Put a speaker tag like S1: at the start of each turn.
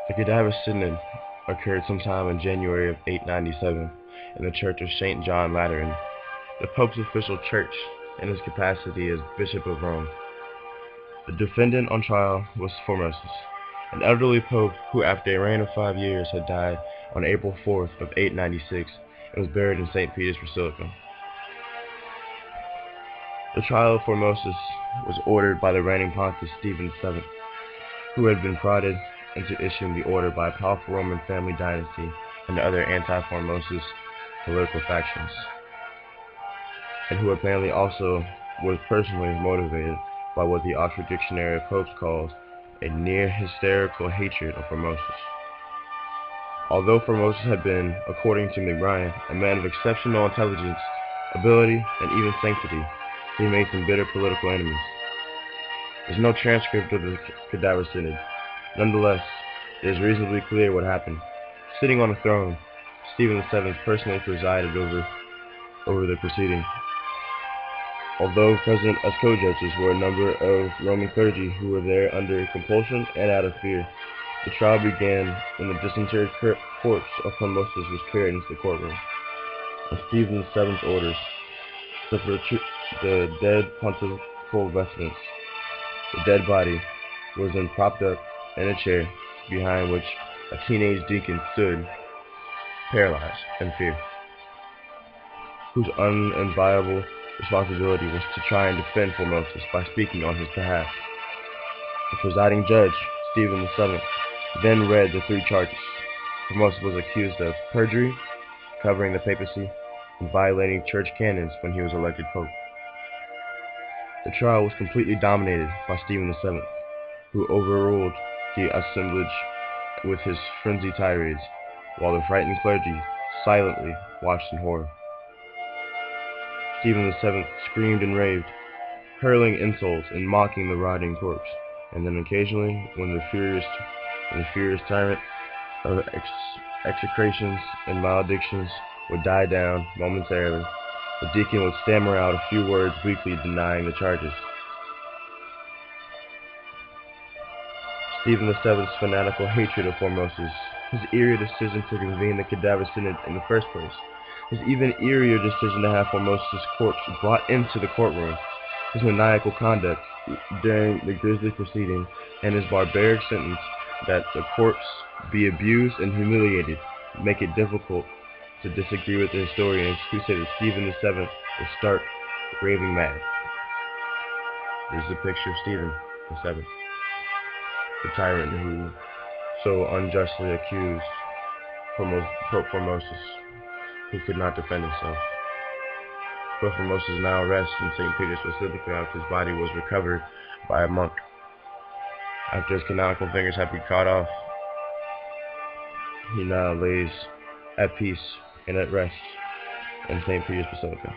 S1: The cadaver synod occurred sometime in January of 897 in the Church of St. John Lateran, the Pope's official church in his capacity as Bishop of Rome. The defendant on trial was Formosus, an elderly pope who, after a reign of 5 years, had died on April 4th of 896 and was buried in St. Peter's Basilica. The trial of Formosus was ordered by the reigning pontiff Stephen VII, who had been prodded into issuing the order by a powerful Roman family dynasty and other anti-Formosus political factions, and who apparently also was personally motivated by what the Oxford Dictionary of Popes calls a near-hysterical hatred of Formosus. Although Formosus had been, according to McBrien, a man of exceptional intelligence, ability, and even sanctity, he made some bitter political enemies. There's no transcript of the cadaver synod. Nonetheless, it is reasonably clear what happened. Sitting on a throne, Stephen VII personally presided over the proceeding. Although present as co-judges were a number of Roman clergy who were there under compulsion and out of fear, the trial began when the dysentery corpse of Formosus was carried into the courtroom. On Stephen VII's orders, the dead pontifical vestments, the dead body was then propped up in a chair behind which a teenage deacon stood, paralyzed in fear, whose unenviable responsibility was to try and defend Formosus by speaking on his behalf. The presiding judge, Stephen VII, then read the 3 charges. Formosus was accused of perjury, covering the papacy, and violating church canons when he was elected pope. The trial was completely dominated by Stephen VII, who overruled the assemblage with his frenzied tirades, while the frightened clergy silently watched in horror. Stephen VII screamed and raved, hurling insults and mocking the rotting corpse, and then occasionally, when the furious tyrant of execrations and maledictions would die down momentarily, the deacon would stammer out a few words weakly denying the charges. Stephen VII's fanatical hatred of Formosus, his eerie decision to convene the cadaver synod in the first place, his even eerier decision to have Formosus' corpse brought into the courtroom, his maniacal conduct during the grisly proceeding, and his barbaric sentence that the corpse be abused and humiliated make it difficult to disagree with the historians who say that Stephen VII was stark, raving mad. This is a picture of Stephen VII, the tyrant who so unjustly accused Pope Formosus, who could not defend himself. Pope Formosus now rests in St. Peter's Basilica after his body was recovered by a monk. After his canonical fingers have been cut off, he now lays at peace and at rest in St. Peter's Basilica.